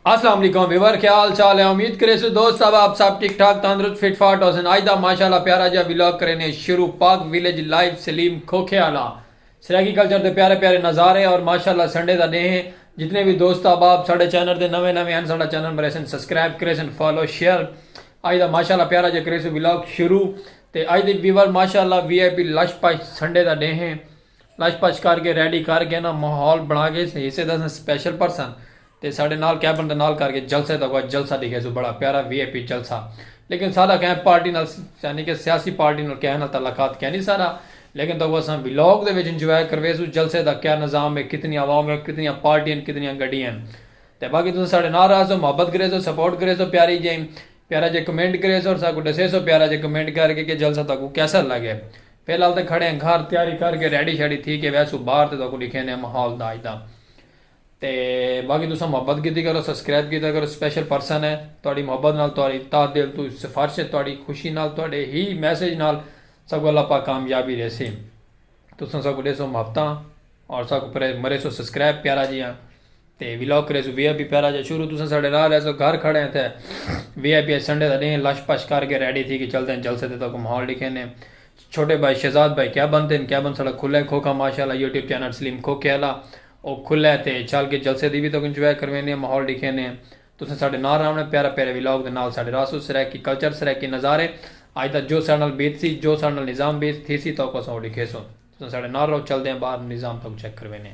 अस्सलाम वालेकुम व्यूअर, क्या हाल चाल है। उम्मीद करे सो दोस्त साहब आप सब ठीक ठाक तंदुरुस्त फिट फाट हो। आज दा माशाल्लाह प्यारा जा व्लॉग करने शुरू पाक विलेज लाइव सलीम खोखेआला सराकी कल्चर के प्यारे प्यारे नज़ारे और माशाल्लाह संडे का डे है। जितने भी दोस्त आप साढ़े चैनल के नवे नवे हैं साढ़ा चैनल मेरे सब्सक्राइब करें फॉलो शेयर। आज दा माशाल्लाह प्यारा जा करे सो व्लॉग शुरू। तो अज दे व्यूअर माशाल्लाह VIP लश पश संडे का डे है। लश पश करके रेडी करके ना माहौल बना के हिस्से का स्पैशल पर्सन तो साढ़े नाल कैबन के नाल करके जलसे तक जलसा दिखे सो बड़ा प्यारा VIP जलसा। लेकिन सारा कह पार्टी नाल यानी कि सियासी पार्टी नाल कह नाल तलाकात कह नहीं सारा, लेकिन तो अस व्लॉग के इंजॉय करवे सो जलसे का क्या निज़ाम है, कितनी आवाम है, कितनी पार्टियां कितनी गड्डियां। तो बाकी तुम साढ़े नाल रह सो, मोहब्बत करे सो, सपोर्ट करे सो, प्यारी जे प्यारा जे कमेंट करे सो और साकू दसे सो प्यारा जे कमेंट करके कि जलसा तक कैसा लगे। फिलहाल तो खड़े हैं घर तैयारी करके रेडी शेडी थी कि वैसू बाहर तो लिखे ने माहौल का अज का। तो बाकी तुम मोहब्बत की करो, सब्सक्राइब किया करो। स्पैशल पर्सन है थोड़ी मोहब्बत नाल थोड़ी ता दिल तो सिफारिश है थोड़ी खुशी नाल थोड़े ही मैसेज नाल सब अल्लाह पाक कामयाबी रहसी। तुम सब दे सो मोहब्बत और सब मरे सो सब्सक्राइब प्यारा जी हाँ। तो व्लॉग करे सो VIP प्यारा जी शुरू। तुम साढ़े नाल रह सो घर खड़े हैं तो VIP संडे का दिन लश पश करके रेडी थी कि चलते हैं जलसे तक माहौल लिखे ने। छोटे भाई शहजाद भाई क्या बनते हैं, क्या बन साढ़ा खुला खोखा माशाल्लाह यूट्यूब चैनल सलीम खोखेआला और खुला है। तो चल के जलसे दी भी तो इंजॉय करवेने माहौल दिखे ने। तुसें साढ़े नाल रहने प्यारा प्यारे व्लॉग के नाल साढ़े रासो सराकी कल्चर सराकी नज़ारे अज तक जो साढ़े नाल बीत सी जो साढ़े नाल निज़ाम बीत थी सी तो अस लिखे सो। तुसें साढ़े नाल रहो, चलते हैं बाहर निज़ाम तक चेक करवेने।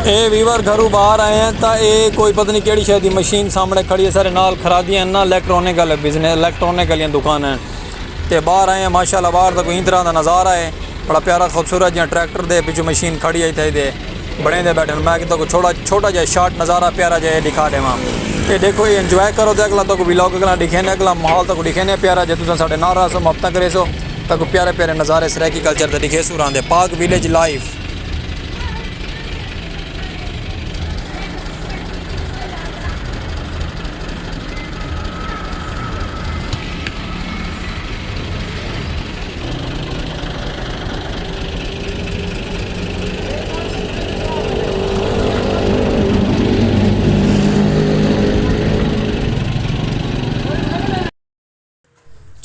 ये वीवर घरों बाहर आए हैं तो ये कोई पता नहीं केड़ी शायद मशीन सामने खड़ी है सारे नाल खरा दियाँ ना इलैक्ट्रॉनिक वाले बिजनेस इलैक्ट्रॉनिक वाली दुकान है। तो बाहर आए हैं माशाल्लाह, बाहर तो कोई तरह का नज़ारा है बड़ा प्यारा खूबसूरत जिहा ट्रैक्टर दे पिछू मशीन खड़ी आई थे बड़े दे बैठे। मैं कि तो छोटा जहा शार्ट नज़ारा प्यारा जहा दिखा देव। ये देखो ये इंजॉय करो तो अगला तो व्लॉग अगला दिखे ने अगला माहौल तक दिखे ने प्यारा जे तुम साढ़े नाल रह सो मोहब्बत करे सो तक प्यारे प्यारे नज़ारे सराकी कल्चर के दिखे सो रहा पाक विलेज लाइफ।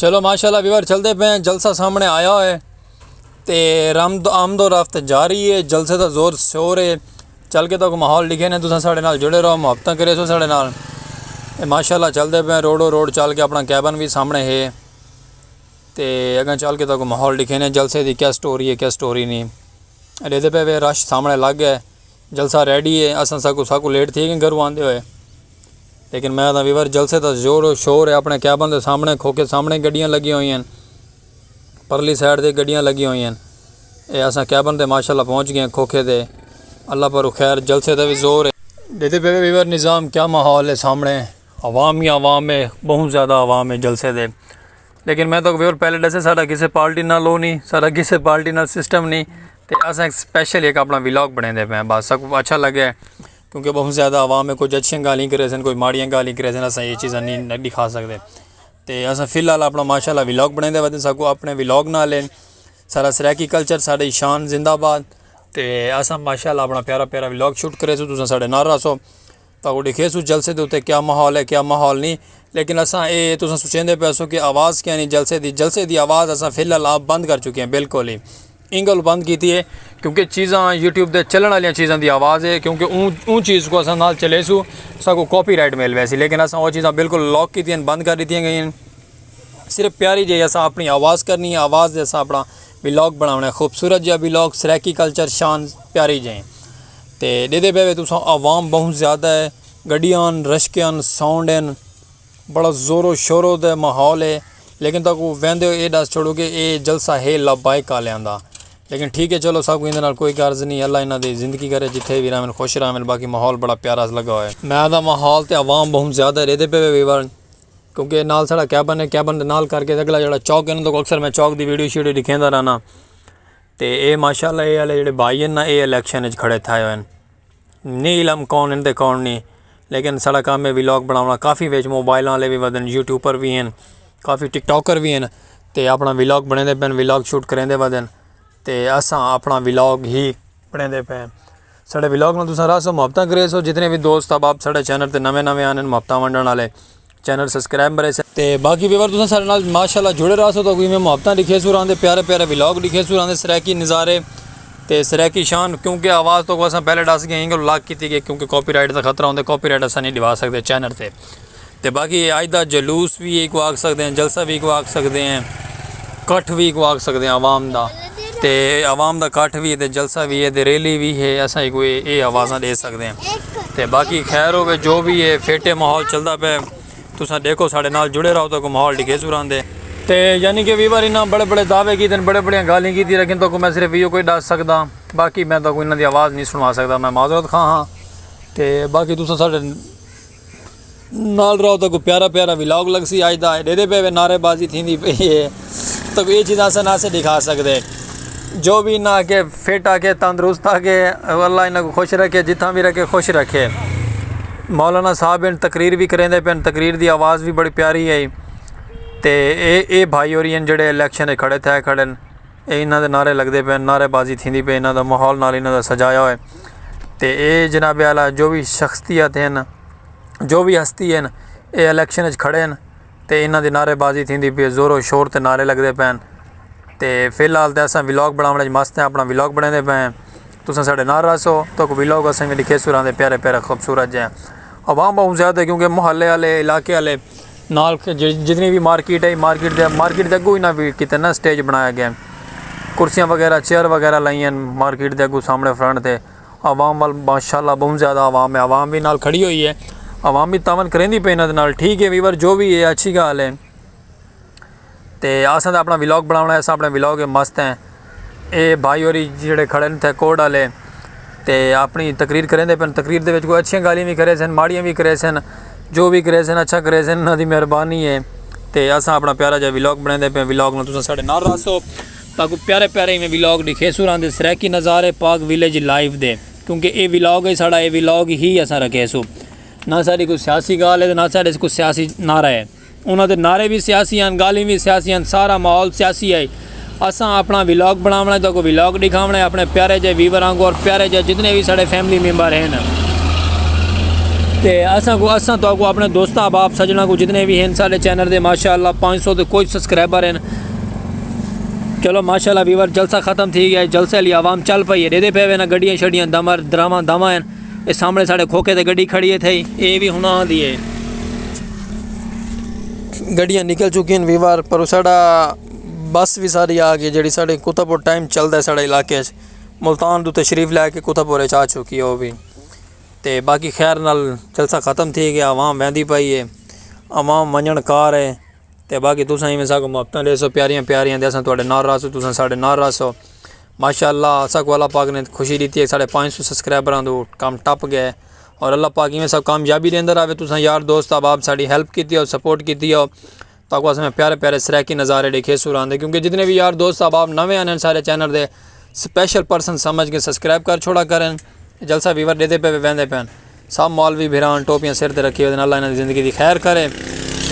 चलो माशाल्लाह व्यूअर चलते पे हैं, जलसा सामने आया है तो आमदो रफ्त जारी है। जलसे का जोर शोर है चल के तो माहौल लिखे ने। तुम साढ़े नाल जुड़े रहो, मोहब्बत करे सो साढ़े नाल। माशाल्लाह चलते पे रोड चल के अपना कैबन भी सामने है तो अगर चल के तो माहौल लिखे ने जलसे की क्या स्टोरी है क्या स्टोरी नहीं। रेदे पे वे रश सामने लग गया, जलसा रेडी है। अस साकू लेट थी घरों आते हुए, लेकिन मैं तो व्यूअर जलसे तो जोर शोर है। अपने कैबन के सामने खोखे सामने गड्डियाँ लगी हुई हैं, परली साइड से गड्डियाँ लगी हुई हैं। ये असा कैबन से माशाल्लाह पहुँच गए खोखे से, अल्लाह पर खैर जलसे का भी जोर है। देते पे व्यूअर निज़ाम क्या माहौल है सामने, अवाम ही अवाम है, बहुत ज़्यादा अवाम है जलसे दे। लेकिन मैं तो व्यूअर पहले दसे सारा किसी पार्टी ना लो नहीं, सारा किसी पार्टी ना सिस्टम नहीं। तो अस एक स्पैशल एक अपना व्लॉग बने पे बस सब अच्छा लगे क्योंकि बहुत ज़्यादा आवाम है। कुछ अच्छी गाली करे सन कोई माड़ियाँ गाली करे सन, असा ये चीज़ा नहीं दिखा सकते। तो अस फिलहाल अपना माशाल्लाह व्लॉग बने वे सकूँ अपने व्लॉग नाल सारा सराकी कल्चर साड़ी शान जिंदाबाद। तो अस माशाल्लाह अपना प्यारा प्यारा व्लॉग शूट करे सो तुम साढ़े नाल रहो तो दिखे सो जलसे के उत्ते क्या माहौल है क्या माहौल नहीं। लेकिन असा ये तुम सोचेंदे पे सो कि आवाज़ क्या नहीं जलसे की आवाज़ अस फिलहाल आप बंद कर चुके हैं बिल्कुल ही इंगल बंद की है क्योंकि चीज़ा यूट्यूब पर चलने वाली चीज़ों की आवाज़ है क्योंकि ऊँ चीज़ को असा नाल चले सू सगो कॉपीराइट मिल वैसी। लेकिन असा वो चीज़ा बिल्कुल लॉक की बंद कर दी गई। सिर्फ प्यारी जी असा अपनी आवाज़ करनी है, आवाज़ से असा अपना व्लॉग बनाना खूबसूरत जहा व्लॉग सराकी कल्चर शान प्यारी जाए। तो दे पे तुस आवाम बहुत ज़्यादा है, गड्डियां रशकियां साउंड हैं, बड़ा ज़ोरों शोरों का माहौल है। लेकिन तक वहदे ये दस छोड़ो कि ये जलसा है लाबाइक आलियां दा। लेकिन ठीक है चलो सब इन कोई गर्ज नहीं, अल्लाह इन्हों की जिंदगी करे जिथे भी रहन खुश रहन। बाकी माहौल बड़ा प्यारा लगा हुआ है। मैं तो माहौल तो आवाम बहुत ज़्यादा रहते पे व्यूअर क्योंकि नाल साढ़ा कैबन है, कैबन के नाल करके अगला जो चौक है तो अक्सर मैं चौक की वीडियो शीडियो दिखेंदा रहना। तो ये माशाल्लाह ये वाले जो भाई हैं ना ये इलैक्शन खड़े थे हुए नहीं इलम कौन इनते कौन नहीं। लेकिन साढ़ा काम है व्लॉग बनाना। काफ़ी बिच मोबाइल वाले भी वदन, यूट्यूबर भी हैं, काफ़ी टिकटॉकर भी हैं। तो अपना व्लॉग बने पे व्लॉग शूट करेंदे वदन। तो असा अपना व्लॉग ही बने पे साढ़े व्लॉग में तुसां रासो मुहब्बतां करे सो। जितने भी दोस्त अब आप साढ़े चैनल ते नवे नवे आने मुहब्बतां वंडण वाले चैनल सब्सक्राइब करे से ते बाकी व्यूअर तुसां साढ़े नाल माशाल्लाह जुड़े रहो तो कोई मैं मुहब्बतां लिखे सो रहांदे प्यारे प्यारे व्लॉग लिखे सो रहांदे सराकी नज़ारे ते सराकी शान क्योंकि आवाज़ तो असां पहले दस गए हैं लॉक की गई क्योंकि कॉपीराइट का खतरा होंदा कॉपीराइट असां नहीं दिवा सकते चैनल से ते बाकी अज दा जलूस भी एक आख सकते हैं जलसा भी एक आख सकते हैं कट्ठ भी एक आख सकते हैं आवाम दा ते आवाम दा कट्ठ भी है ते जलसा भी है ते रैली भी है असां कोई ये आवाज़ां दे सकते हैं ते बाकी खैर होवे जो भी है फेटे माहौल चलता पे तुसां देखो साढ़े नाल जुड़े रहो तो माहौल दिखे सुरांदे ते यानी कि वीवर इन्ना बड़े बड़े दावे की बड़े बड़ियां गालियां की लेकिन तो मैं सिर्फ इो कोई दस सकदा बाकी मैं तो कोई इन्हां दी आवाज़ नहीं सुनवा सकदा मैं माजरत खां हाँ ते बाकी तुसां साढ़े नाल रहो तो कोई प्यारा प्यारा व्लॉग लगसी अज दा डेदे पे नारेबाजी थींदी पई है तो ये चीज़ असां ना से दिखा सकते जो भी इन्ना आके फिट आके तंदरुस्त आके अल्लाह इन्हां को खुश रखे जितना भी रखे खुश रखे। मौलाना साहब इन तकरीर भी करेंदे पे तकरीर की आवाज़ भी बड़ी प्यारी है ते ए भाई और जेडे इलैक्शन खड़े थे खड़े इन्हां दे नारे लगते पे नारेबाजी थींदी पे इन्हां दा माहौल नाल इन्हां दा सजाया होए ते ए जनाब आला जो भी शख्सियत हैं जो भी हस्ती हैं ये इलैक्शन खड़े हैं ते इन्हां दी नारेबाजी थींदी पे जोरों शोर ते नारे लगते पे ते फिलहाल तो असां व्लॉग बनाने मस्त हैं अपना व्लॉग बनाते पे तुसां साढ़े नाल रसो तो व्लॉग असें भी लिखे सुरांदे प्यारे प्यारे खूबसूरत जै आवाम बहुत ज़्यादा क्योंकि मोहल्ले वाले इलाके वाले नाल जितनी भी मार्केट है मार्केट के अगू इन्हें भी कितने ना स्टेज बनाया गया कुर्सियाँ वगैरह चेयर वगैरह लाई हैं मार्केट के अगू सामने फ्रंट से आवाम वाल माशाल्लाह बहुत ज़्यादा आवाम है आवाम भी नाल खड़ी हुई है आवाम भी तावन करेंदी पे इन्हां दे नाल ठीक है वीवर जो भी है अच्छी गल है तो असें अपना व्लॉग बनाना अस अपने व्लॉग मस्त हैं ये भाई होरी जेडे खड़े थे कोड वाले तो अपनी तकरीर करेंदे पे तकरीर दे विच कोई अच्छियां गालियां भी करे सन माड़ियां भी करे सन जो भी करे सन अच्छा करे सन इन्हां दी मेहरबानी है तो असां अपना प्यारा जिहा व्लॉग बनाते पे व्लॉग में तुसां साढ़े नाल रसो ताकि प्यारे प्यारे में व्लॉग दिखे सुरांदे सराकी नज़ारे पाक विलेज लाइव दे क्योंकि ये व्लॉग है साढ़ा ये व्लॉग ही असां रखे सो ना साड़ी कोई सियासी गाल है ना साढ़े कोई सियासी नारा है उन्होंने नारे भी सियासी हैं गाली भी सियासी हैं सारा माहौल सियासी है असां अपना व्लॉग बनावना तो कोई व्लॉग दिखावना है अपने प्यारे जे व्यूवर आंगू और प्यारे जे जितने भी साढ़े फैमिली मेम्बर हैं तो असां तो अपने दोस्तां बाप सजना को जितने भी हैं साढ़े चैनल के माशाल्लाह 500 तो कोई सब्सक्राइबर हैं चलो माशाल्लाह व्यूवर जलसा ख़त्म थी गया जलसे वाली आवाम चल पई है डेदे पे वे ना गड्डियाँ शड्डियाँ दमर दरावा दवा हैं ये सामने साढ़े खोखे ते गड्डी खड़ी है थी ये भी हुना दी है गड्डियाँ निकल चुकी हैं व्यूवर पर साढ़ा बस भी सारी आ गई जी साढ़े कुतुबपुर टाइम चलता है साढ़े इलाके मुल्तान तो तशरीफ लैके कुतुबपुर आ चुकी है वो भी तो बाकी खैर नाल जलसा ख़त्म थी गया आवाम वहदी पई है आवाम वंजन कार है तो बाकी तुसां इवें सागो मुहब्बतां दे सो प्यारियां प्यारियां ते असां तुहाडे नाल रसो तुसां साढ़े नाल रसो माशाअल्लाह असा को अल्लाह पाक ने खुशी दी है साढ़े 500 सब्सक्राइबरां तो काम टप गए और अल्लाह पाक इवें सब कामयाबी देंदा रहे तुसां यार दोस्त अब साड़ी हेल्प की और सपोर्ट की हो ताकि असें प्यारे प्यारे सराकी नज़ारे दिखे सुरांदे क्योंकि जितने भी यार दोस्त अब नवे आने सारे चैनल दे स्पेशल पर्सन समझ के सब्सक्राइब कर छोड़ा करें जलसा व्यूवर देते पे वहदे पैन सब मौलवी भिरान टोपियां सिर ते रखी हुए अल्लाह इन्हां दी ज़िंदगी दी खैर करे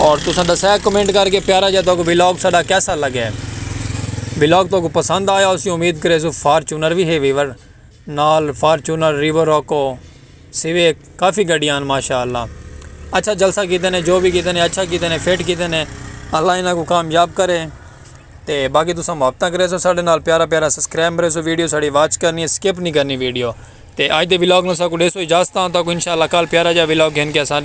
और तुसां दस्या कमेंट करके प्यारा जा तो व्लॉग साडा कैसा लगे व्लॉग तो पसंद आया उसी उम्मीद करे सो फार्चूनर भी है व्यूवर नाल फार्चूनर रिवर रॉको सिविक काफ़ी गड्डियां माशाअल्लाह अच्छा जलसा कीते ने जो भी कीते ने अच्छा कीते ने फिट कीते ने अल्लाह इन्हां को कामयाब करे तो बाकी तुसां मुहब्बतां करे सो साढ़े नाल प्यारा प्यारा सब्सक्राइब करे सो वीडियो साड़ी वॉच करनी है स्किप नहीं करनी वीडियो तो अज के व्लॉग में सबको 150 इजाजत तक इंशाअल्लाह कल प्यारा जा व्लॉग के साथ